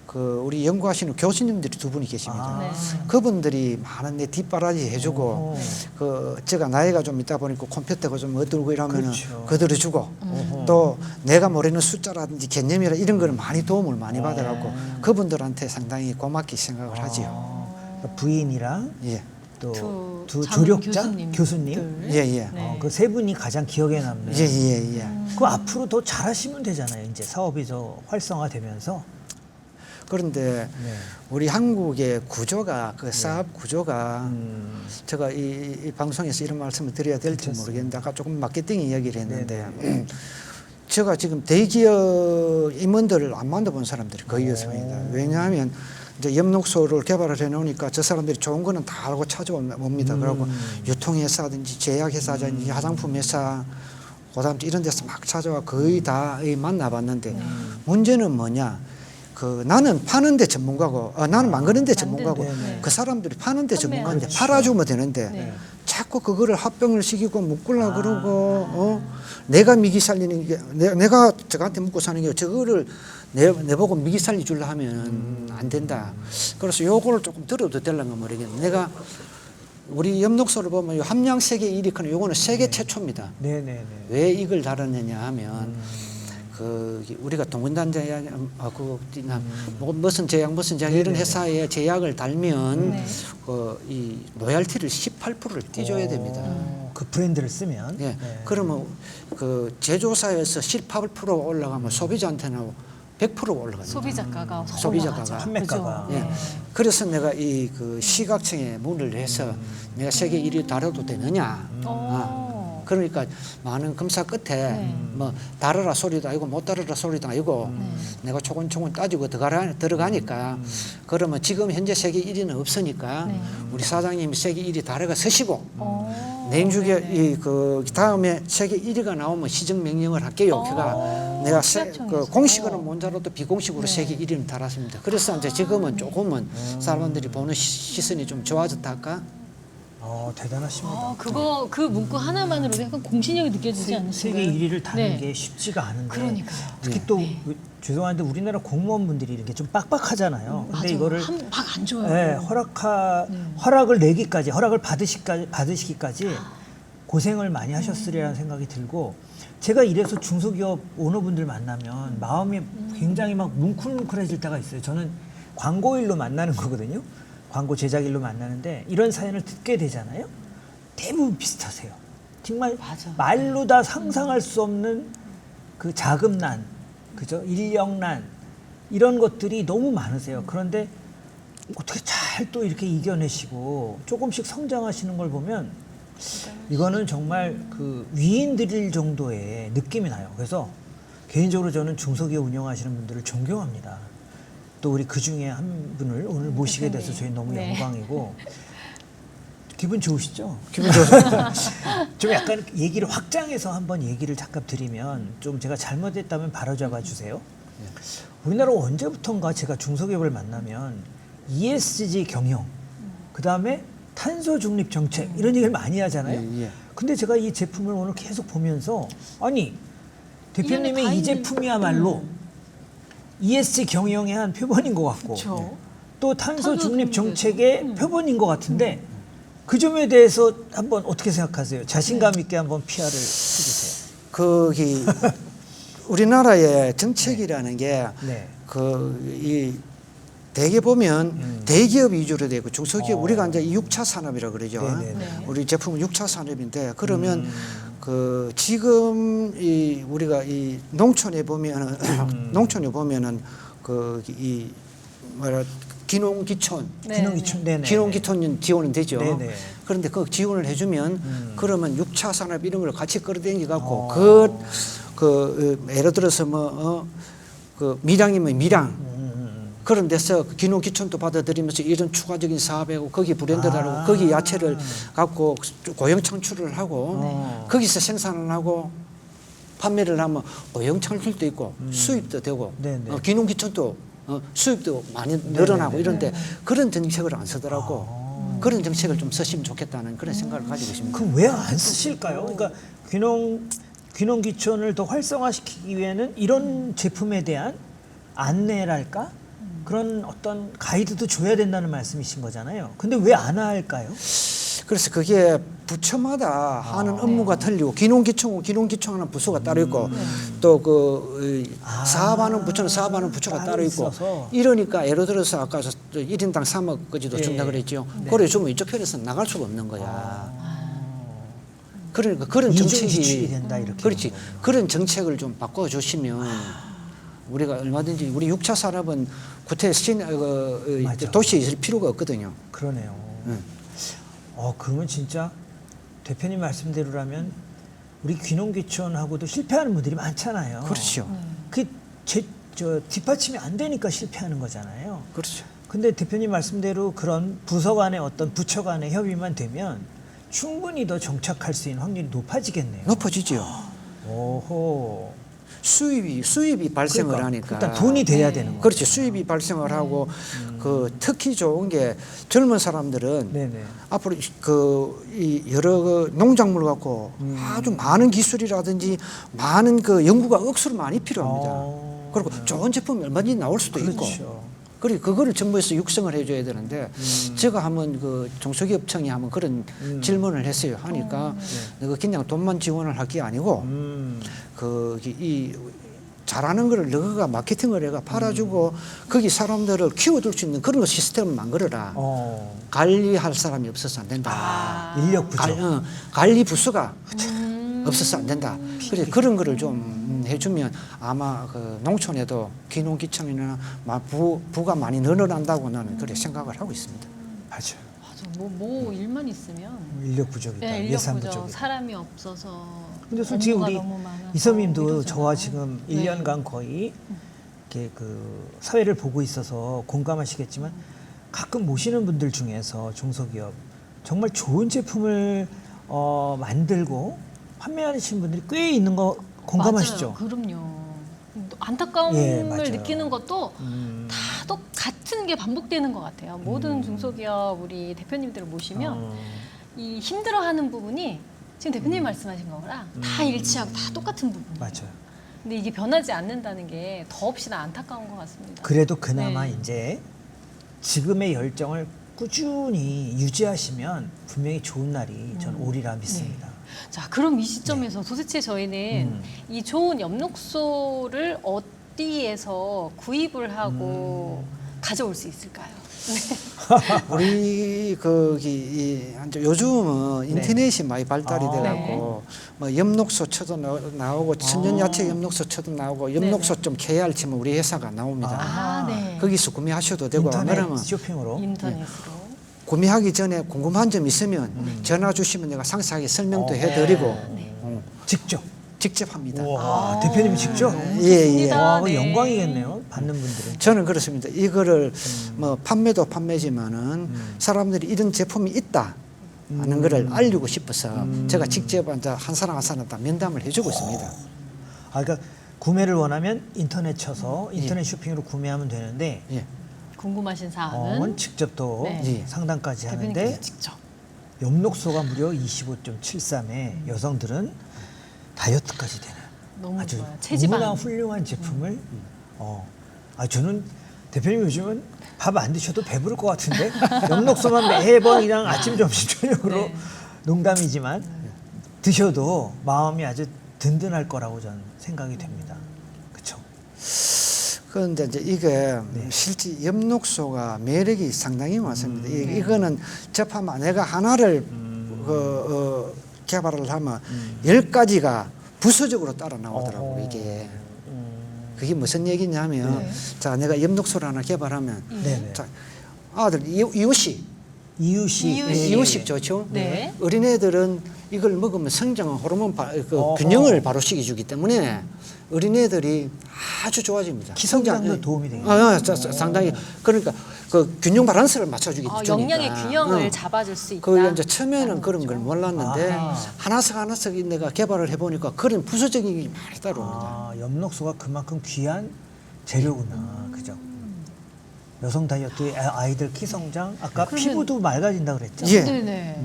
그 우리 연구하시는 교수님들이 두 분이 계십니다. 네. 그분들이 많은 내 뒷바라지 해주고 오. 그 제가 나이가 좀 있다 보니까 컴퓨터가 좀 어들고 이러면은 그렇죠. 그들을 주고 또 내가 모르는 숫자라든지 개념이라 이런 거를 많이 도움을 많이 받아갖고 그분들한테 상당히 고맙게 생각을 하지요. 그러니까 부인이랑 예, 또 두 두 젊은 조력자 교수님. 예, 예, 네. 그 세 분이 가장 기억에 남는. 예, 예, 예. 그 앞으로 더 잘하시면 되잖아요. 이제 사업이 더 활성화되면서. 그런데 네. 우리 한국의 구조가 그 사업 구조가 제가 이 방송에서 이런 말씀을 드려야 될지 모르겠는데 아까 조금 마케팅 이야기를 했는데 제가 지금 대기업 임원들을 안 만나본 사람들이 거의 없습니다. 왜냐하면 이제 엽록소를 개발을 해놓으니까 저 사람들이 좋은 거는 다 알고 찾아옵니다. 그리고 유통회사든지 제약회사든지 화장품회사 그다음 이런 데서 막 찾아와 거의 다 만나봤는데 문제는 뭐냐? 그 나는 파는데 전문가고 나는 만드는데 전문가고 네네. 그 사람들이 파는데 전문가인데 그렇죠. 팔아주면 되는데 네. 자꾸 그거를 합병을 시키고 묶으려고 그러고 내가 미기 살리는 게 내가 저한테 묻고 사는 게 저거를 내보고 미기 살리 주려 하면 안 된다. 그래서 요거를 조금 들어도 될런가 모르겠네. 내가 우리 엽록소를 보면 요 함량 세계 1위권은 요거는 세계 최초입니다. 네네네. 왜 이걸 다뤘느냐 하면 그 우리가 동근단 제약 뭐 무슨 제약 이런 회사에 제약을 달면 네. 이 로얄티를 18%를 떼줘야 됩니다. 그 브랜드를 쓰면. 예. 네. 그러면 그 제조사에서 18% 올라가면 소비자한테는 100% 올라갑니다. 소비자가가 소비자가가. 판매가가. 예. 그래서 내가 이 그 시각청에 문을 해서 내가 세계 1위 다뤄도 되느냐. 그러니까 많은 검사 끝에 뭐 다르라 소리도 아니고 못 다르라 소리도 아니고 내가 초곤초곤 따지고 들어가니까 그러면 지금 현재 세계 1위는 없으니까 우리 사장님이 세계 1위 다르가 서시고 내주에 그 다음에 세계 1위가 나오면 시정 명령을 할게요. 제가 내가 그 공식으로 못자라도 비공식으로 세계 1위는 달았습니다. 그래서 이제 지금은 조금은 사람들이 보는 시선이 좀 좋아졌다 할까? 대단하십니다. 그거 그 문구 하나만으로도 약간 공신력이 느껴지지 않으신가요? 세계 1위를 다는 네. 게 쉽지가 않은데. 그러니까요. 특히 또 죄송한데 우리나라 공무원분들이 이렇게 좀 빡빡하잖아요. 근데 맞아. 이거를 막 안 줘요. 네, 허락을 내기까지, 허락을 받으시기까지 고생을 많이 하셨으리라는 생각이 들고 제가 이래서 중소기업 오너분들 만나면 마음이 굉장히 막 뭉클뭉클해질 때가 있어요. 저는 광고 일로 만나는 거거든요. 광고 제작 일로 만나는데 이런 사연을 듣게 되잖아요. 대부분 비슷하세요. 정말 맞아. 말로 다 상상할 수 없는 그 자금난, 그죠? 인력난 이런 것들이 너무 많으세요. 그런데 어떻게 잘 또 이렇게 이겨내시고 조금씩 성장하시는 걸 보면 이거는 정말 그 위인 드릴 정도의 느낌이 나요. 그래서 개인적으로 저는 중소기업 운영하시는 분들을 존경합니다. 또 우리 그 중에 한 분을 오늘 모시게 돼서 저희 너무 네. 영광이고 기분 좋으시죠? 기분 좋습니다. 좀 약간 얘기를 확장해서 한번 얘기를 잠깐 드리면 좀 제가 잘못했다면 바로잡아 주세요. 우리나라 언제부턴가 제가 중소기업을 만나면 ESG 경영, 그 다음에 탄소 중립 정책 이런 얘기를 많이 하잖아요. 예. 근데 제가 이 제품을 오늘 계속 보면서 아니 이 안에 다 대표님의 이 있는- 제품이야말로 ESG 경영의 한 표본인 것 같고 그렇죠. 또 탄소 탄소 중립 중립에서. 정책의 표본인 것 같은데 그 점에 대해서 한번 어떻게 생각하세요? 자신감 있게 한번 PR을 해주세요. 거기 우리나라의 정책이라는 네. 게 그 이 대개 보면 대기업 위주로 되고 중소기업 우리가 이제 6차 산업이라고 그러죠. 네네네. 네. 우리 제품은 6차 산업인데 그러면 그 지금 이 우리가 이 농촌에 보면은 농촌에 보면은 그 이 뭐라 기농기촌 네. 기농기촌 네네. 기농기촌 지원은 되죠. 네네. 그런데 그 지원을 해주면 그러면 6차 산업 이런 걸 같이 끌어당겨 갖고 어. 예를 들어서 그 밀양이면 밀양 그런 데서 기농기촌도 받아들이면서 이런 추가적인 사업하고 거기 브랜드를 하고 거기 야채를 갖고 고용 창출을 하고 거기서 생산을 하고 판매를 하면 고용 창출도 있고 수입도 되고 네네. 기농기촌도 수입도 많이 늘어나고 이런데 그런 정책을 안 쓰더라고. 그런 정책을 좀 썼으면 좋겠다는 그런 생각을 가지고 있습니다. 그럼 왜 안 쓰실까요? 그러니까 귀농귀촌을 더 활성화시키기 위해는 이런 제품에 대한 안내랄까? 그런 어떤 가이드도 줘야 된다는 말씀이신 거잖아요. 근데 왜 안 할까요? 그래서 그게 부처마다 하는 업무가 틀리고 기농기촌은 부서가 따로 있고 또 그 사업하는 부처는 사업하는 부처가 따로 있고 있어서. 이러니까 예를 들어서 아까 1인당 3억까지도 예. 준다 그랬죠. 네. 그래 주면 이쪽 편에서 나갈 수가 없는 거야. 그러니까 그런 이중 정책이 지출이 된다 이렇게. 그렇지. 하는 거구나. 그런 정책을 좀 바꿔주시면 우리가 얼마든지 우리 6차 산업은 구태 맞아. 도시에 있을 필요가 없거든요. 그러네요. 네. 그러면 진짜 대표님 말씀대로라면 우리 귀농귀촌하고도 실패하는 분들이 많잖아요. 그렇죠. 저 뒷받침이 안 되니까 실패하는 거잖아요. 그렇죠. 근데 대표님 말씀대로 그런 부서 간의 어떤 부처 간의 협의만 되면 충분히 더 정착할 수 있는 확률이 높아지겠네요. 높아지죠. 오호. 수입이 발생을 그러니까 하니까 일단 돈이 돼야 되는 거죠. 그렇지. 수입이 발생을 하고 그 특히 좋은 게 젊은 사람들은 네네. 앞으로 이 여러 그 농작물 갖고 아주 많은 기술이라든지 많은 그 연구가 억수로 많이 필요합니다. 그리고 좋은 제품이 얼마든지 나올 수도 있고. 그렇죠. 그리고 그거를 정부에서 육성을 해줘야 되는데 제가 한번 그 중소기업청이 한번 그런 질문을 했어요. 하니까 그 그냥 돈만 지원을 할 게 아니고 이 잘하는 거를 너가 마케팅을 해가 팔아주고 거기 사람들을 키워둘 수 있는 그런 시스템을 만들어라. 관리할 사람이 없어서 안 된다. 인력 부족. 관리 부서가 없어서 안 된다. 그래서 그런 거를 좀 해주면 아마 그 농촌에도 기농기청이나 부가 많이 늘어난다고 나는 그렇게 생각을 하고 있습니다. 맞아요. 맞아. 뭐 일만 있으면 인력 부족이다. 네, 인력 예산 부족, 부족이다. 사람이 없어서. 근데 솔직히 업무가 우리 너무 많아서 이서민도 이러잖아요. 저와 지금 네. 1년간 거의 이렇게 그 사회를 보고 있어서 공감하시겠지만 가끔 모시는 분들 중에서 중소기업 정말 좋은 제품을 만들고 판매하시는 분들이 꽤 있는 거 공감하시죠? 맞아요. 그럼요. 안타까움을 예, 맞아요. 느끼는 것도 다 똑같은 게 반복되는 것 같아요. 모든 중소기업 우리 대표님들을 모시면 이 힘들어하는 부분이 지금 대표님이 말씀하신 거랑 다 일치하고 다 똑같은 부분이에요. 맞아요. 근데 이게 변하지 않는다는 게 더없이나 안타까운 것 같습니다. 그래도 그나마 네. 이제 지금의 열정을 꾸준히 유지하시면 분명히 좋은 날이 전 오리라 믿습니다. 자, 그럼 이 시점에서 도대체 저희는 이 좋은 엽록소를 어디에서 구입을 하고 가져올 수 있을까요? 우리 요즘은 인터넷이 많이 발달이 돼갖고 뭐 엽록소 쳐도 나오고 천연야채 엽록소 쳐도 나오고 엽록소 좀 KR 치면 우리 회사가 나옵니다. 아, 네. 거기서 구매하셔도 되고 안 인터넷 그러면 쇼핑으로. 인터넷으로. 구매하기 전에 궁금한 점 있으면 전화 주시면 내가 상세하게 설명도 해드리고 직접 합니다. 와, 대표님이 직접? 예. 와, 네. 영광이겠네요. 받는 분들은. 저는 그렇습니다. 이거를 뭐 판매도 판매지만은 사람들이 이런 제품이 있다 하는 거를 알리고 싶어서 제가 직접 한 사람 한 사람 다 면담을 해주고 있습니다. 아, 그러니까 구매를 원하면 인터넷 쳐서 인터넷 쇼핑으로 구매하면 되는데 예. 궁금하신 사항은 직접 또 네. 상담까지 대표님께서 하는데 직접. 엽록소가 무려 25.73에 여성들은 다이어트까지 되는 너무 아주 좋아요. 체지방. 너무나 훌륭한 제품을 저는 대표님 요즘은 밥 안 드셔도 배부를 것 같은데 엽록소만 매번 그냥 아침 점심 저녁으로 네. 농담이지만 드셔도 마음이 아주 든든할 거라고 저는 생각이 됩니다. 그렇죠? 그런데 이제 이게 실제 엽록소가 매력이 상당히 많습니다. 이거는 접하면 내가 하나를 개발을 하면 10가지가 부수적으로 따라 나오더라고요. 이게 그게 무슨 얘기냐면 자 내가 엽록소를 하나 개발하면 네네. 자 아들 이유식 이유식 좋죠. 네. 어린애들은 이걸 먹으면 성장 호르몬 균형을 바로 시켜주기 때문에 어린애들이 아주 좋아집니다. 기성장도 도움이 되겠네요. 상당히 그러니까 그 균형 밸런스를 맞춰주기 때문에 영양의 균형을 잡아줄 수 있다. 그 이제 처음에는 그런 걸 몰랐는데 아하. 하나씩 내가 개발을 해보니까 그런 부수적인 게 많이 따라옵니다. 엽록소가 그만큼 귀한 재료구나. 그죠? 여성 다이어트, 아이들 키성장, 아까 피부도 맑아진다 그랬죠? 예. 네네.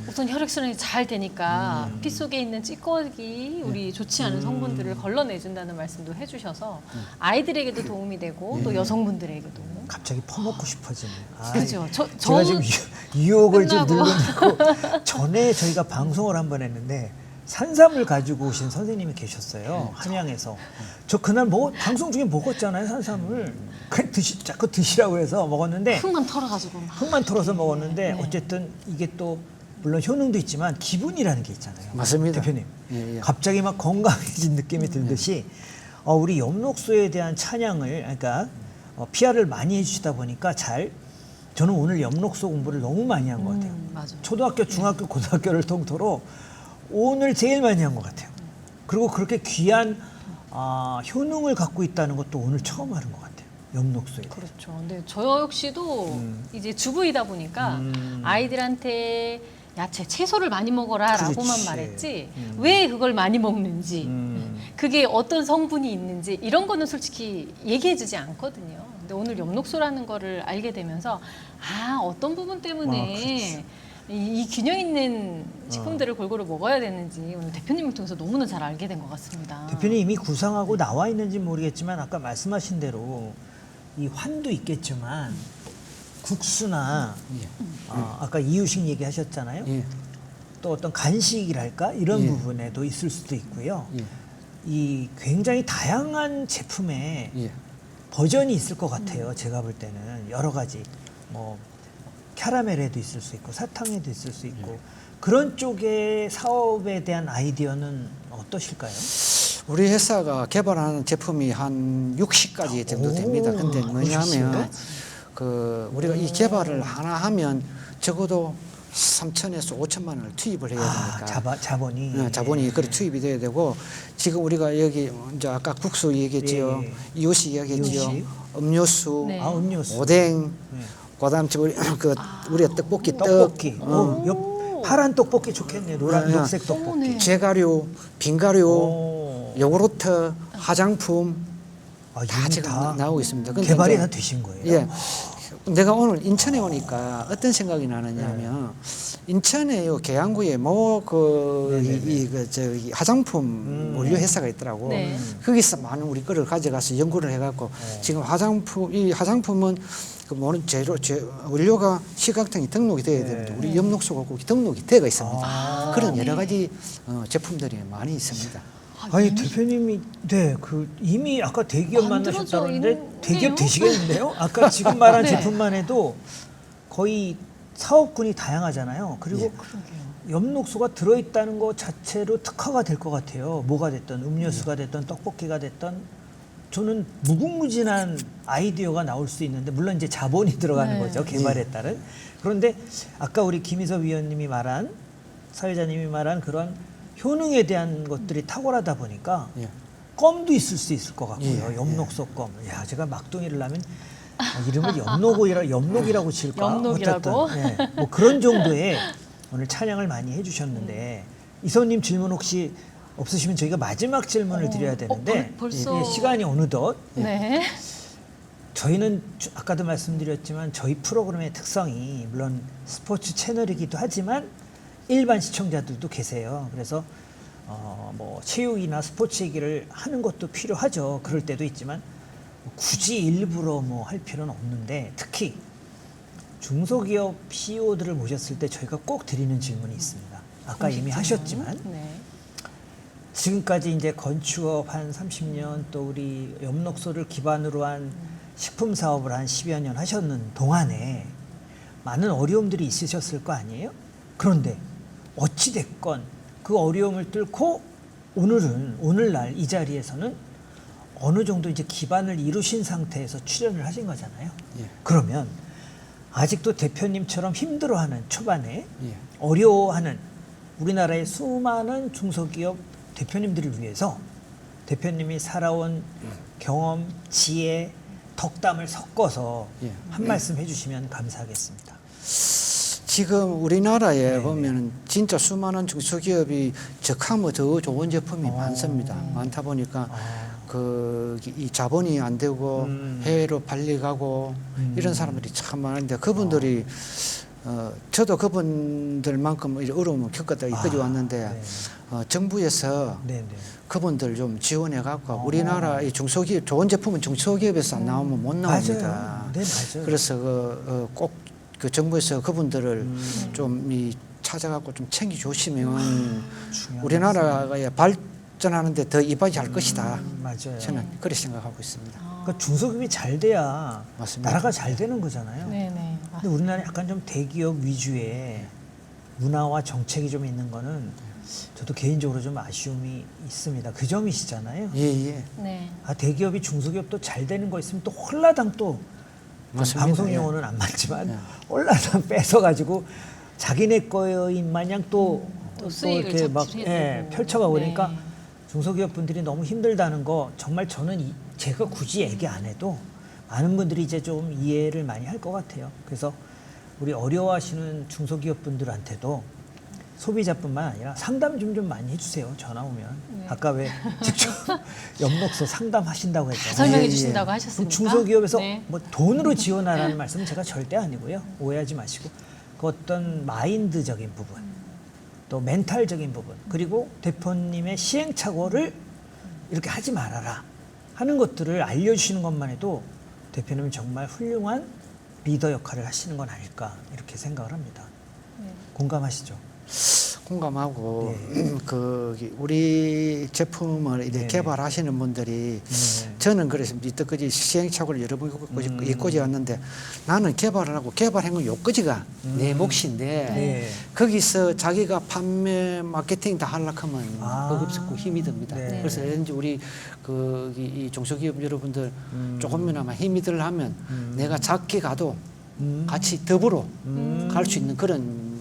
우선 혈액순환이 잘 되니까 피 속에 있는 찌꺼기, 우리 좋지 않은 성분들을 걸러내준다는 말씀도 해주셔서 아이들에게도 도움이 되고 또 여성분들에게도. 갑자기 퍼먹고 싶어지네. 그죠. 제가 지금 유혹을 좀 끝나고. 누르고 전에 저희가 방송을 한번 했는데 산삼을 가지고 오신 선생님이 계셨어요. 한양에서. 저 그날 방송 중에 먹었잖아요, 산삼을. 그냥 자꾸 드시라고 해서 먹었는데 흙만 털어가지고. 흙만 털어서 먹었는데 어쨌든 이게 또 물론 효능도 있지만 기분이라는 게 있잖아요. 맞습니다. 대표님. 예. 갑자기 막 건강해진 느낌이 들듯이 우리 엽록소에 대한 찬양을 그러니까 PR을 많이 해주시다 보니까 저는 오늘 엽록소 공부를 너무 많이 한 것 같아요. 맞아. 초등학교, 중학교, 고등학교를 통틀어 오늘 제일 많이 한 것 같아요. 그리고 그렇게 귀한 효능을 갖고 있다는 것도 오늘 처음 하는 것 같아요. 엽록소에 대해. 그렇죠. 근데 저 역시도 이제 주부이다 보니까 아이들한테 야채, 채소를 많이 먹어라라고만 그렇지. 말했지 왜 그걸 많이 먹는지 그게 어떤 성분이 있는지 이런 거는 솔직히 얘기해주지 않거든요. 근데 오늘 엽록소라는 거를 알게 되면서 어떤 부분 때문에 이 균형 있는 식품들을 골고루 먹어야 되는지 오늘 대표님을 통해서 너무나 잘 알게 된 것 같습니다. 대표님 이미 구상하고 나와 있는지 모르겠지만 아까 말씀하신 대로 이 환도 있겠지만 국수나 아까 이유식 얘기하셨잖아요. 예. 또 어떤 간식이랄까 이런 예. 부분에도 있을 수도 있고요. 예. 이 굉장히 다양한 제품에 예. 버전이 있을 것 같아요. 제가 볼 때는 여러 가지 캐러멜에도 있을 수 있고 사탕에도 있을 수 있고 그런 쪽의 사업에 대한 아이디어는 어떠실까요? 우리 회사가 개발하는 제품이 한 60가지 정도 됩니다. 근데 뭐냐면 우리가 이 개발을 하나 하면 적어도 3천에서 5천만 원을 투입을 해야 되니까 자본이 자본이 그래 투입이 돼야 되고 지금 우리가 여기 이제 아까 국수 얘기했지요, 이유식 얘기했지요, 이유식. 음료수, 네. 음료수, 오뎅, 네. 그다음 우리가 떡볶이, 떡볶이, 파란 떡볶이 좋겠네. 노란, 녹색 떡볶이. 제가류, 빙가류, 요구르트, 화장품 다 이미 지금 나오고 있습니다. 근데 개발이 이제 다 되신 거예요? 예. 내가 오늘 인천에 오니까 어떤 생각이 나느냐면 인천에 요 계양구에 저기 화장품 원료 회사가 있더라고. 네. 거기서 많은 우리 거를 가져가서 연구를 해갖고 지금 이 화장품은 그 뭐는 원료가 시각등이 등록이 돼야 되는데 우리 엽록소가 꼭 등록이 되어 있습니다. 그런 여러 가지 제품들이 많이 있습니다. 아니 대표님이 그 이미 아까 대기업 만들어져 만나셨다는데 있는데요? 대기업 되시겠는데요? 아까 지금 말한 네. 제품만 해도 거의 사업군이 다양하잖아요. 그리고 예. 그러게요. 엽록소가 들어있다는 것 자체로 특화가 될 것 같아요. 뭐가 됐든 음료수가 됐든 떡볶이가 됐든 저는 무궁무진한 아이디어가 나올 수 있는데 물론 이제 자본이 들어가는 네. 거죠. 개발에 따른. 그런데 아까 우리 김희섭 위원님이 말한 사회자님이 말한 그런 효능에 대한 것들이 탁월하다 보니까 예. 껌도 있을 수 있을 것 같고요. 예, 엽록소 껌. 야, 제가 막둥이를 낳으면 이름을 엽록이라고 지을까? 엽록이라고? 어쨌든, 예, 뭐 그런 정도의 오늘 찬양을 많이 해주셨는데 이선님 질문 혹시 없으시면 저희가 마지막 질문을 드려야 되는데 벌써? 시간이 어느덧 네. 저희는 아까도 말씀드렸지만 저희 프로그램의 특성이 물론 스포츠 채널이기도 하지만 일반 시청자들도 계세요. 그래서 뭐 체육이나 스포츠 얘기를 하는 것도 필요하죠. 그럴 때도 있지만 굳이 일부러 뭐 할 필요는 없는데 특히 중소기업 CEO들을 모셨을 때 저희가 꼭 드리는 질문이 있습니다. 아까 이미 하셨지만 네. 지금까지 이제 건축업 한 30년 또 우리 엽록소를 기반으로 한 식품 사업을 한 10여 년 하셨는 동안에 많은 어려움들이 있으셨을 거 아니에요? 그런데 어찌 됐건 그 어려움을 뚫고 오늘날 이 자리에서는 어느 정도 이제 기반을 이루신 상태에서 출연을 하신 거잖아요. 예. 그러면 아직도 대표님처럼 힘들어하는 초반에 예. 어려워하는 우리나라의 수많은 중소기업 대표님들을 위해서 대표님이 살아온 경험, 지혜, 덕담을 섞어서 예. 한 말씀 해주시면 감사하겠습니다. 지금 우리나라에 보면은 진짜 수많은 중소기업이 적하면 더 좋은 제품이 많습니다. 많다 보니까 이 자본이 안 되고 해외로 발리가고 이런 사람들이 참 많은데 그분들이 저도 그분들만큼 어려움을 겪었다 이까지 왔는데 네. 정부에서 네네. 그분들 좀 지원해 갖고 우리나라 이 중소기업 좋은 제품은 중소기업에서 안 나오면 못 나옵니다. 맞아요. 네, 맞아요. 그래서 꼭 그 정부에서 그분들을 좀 찾아갖고 좀 챙겨 주시면 중요한 우리나라가 발전하는데 더 이바지할 것이다. 맞아요. 저는 그렇게 생각하고 있습니다. 그러니까 중소기업이 잘 돼야 맞습니다. 나라가 잘 되는 거잖아요. 네네. 근데 우리나라 약간 좀 대기업 위주의 문화와 정책이 좀 있는 거는 저도 개인적으로 좀 아쉬움이 있습니다. 그 점이시잖아요. 예. 네. 대기업이 중소기업도 잘 되는 거 있으면 또 홀라당 또 맞습니다. 방송 예. 용어는 안 맞지만 예. 홀라당 뺏어가지고 자기네 거인 마냥 또 수익을 이렇게 막 창출해내고. 펼쳐가 보니까 네. 중소기업 분들이 너무 힘들다는 거 정말 저는 제가 굳이 얘기 안 해도 많은 분들이 이제 좀 이해를 많이 할 것 같아요. 그래서 우리 어려워하시는 중소기업 분들한테도 소비자뿐만 아니라 상담 좀 많이 해주세요. 전화 오면. 네. 아까 왜 직접 엽록소 상담하신다고 다 했잖아요. 설명해 예, 주신다고 그럼 하셨습니까? 중소기업에서 네. 뭐 돈으로 지원하라는 말씀은 제가 절대 아니고요. 오해하지 마시고 그 어떤 마인드적인 부분 또 멘탈적인 부분 그리고 대표님의 시행착오를 이렇게 하지 말아라 하는 것들을 알려주시는 것만 해도 대표님은 정말 훌륭한 리더 역할을 하시는 건 아닐까 이렇게 생각을 합니다. 네. 공감하시죠? 공감하고 우리 제품을 이렇게 네네. 개발하시는 분들이 저는 그래서 이때까지 시행착오를 여러 번 겪고지 왔는데 나는 개발을 하고 개발한 건 요까지가 내 몫인데 네. 거기서 자기가 판매 마케팅 다 하려고 하면 아. 버겁고 힘이 듭니다. 네. 그래서 왠지 우리 이 중소기업 여러분들 조금이나마 힘이 들려면 내가 작게 가도 같이 더불어 갈 수 있는 그런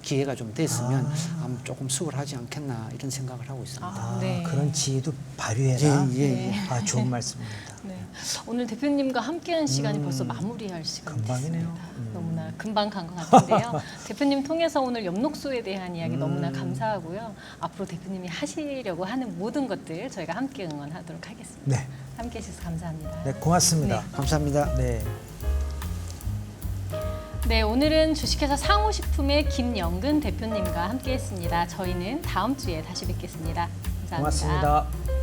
기회가 좀 됐으면 아마 조금 수월하지 않겠나 이런 생각을 하고 있습니다. 네. 그런 지혜도 발휘해라. 예. 좋은 말씀입니다. 네. 오늘 대표님과 함께한 시간이 벌써 마무리할 시간이 금방이네요. 됐습니다. 너무나 금방 간 것 같은데요. 대표님 통해서 오늘 엽록소에 대한 이야기 너무나 감사하고요. 앞으로 대표님이 하시려고 하는 모든 것들 저희가 함께 응원하도록 하겠습니다. 네. 함께해 주셔서 감사합니다. 네, 고맙습니다. 감사합니다. 네. 네, 오늘은 주식회사 상호식품의 김영근 대표님과 함께했습니다. 저희는 다음 주에 다시 뵙겠습니다. 감사합니다. 고맙습니다.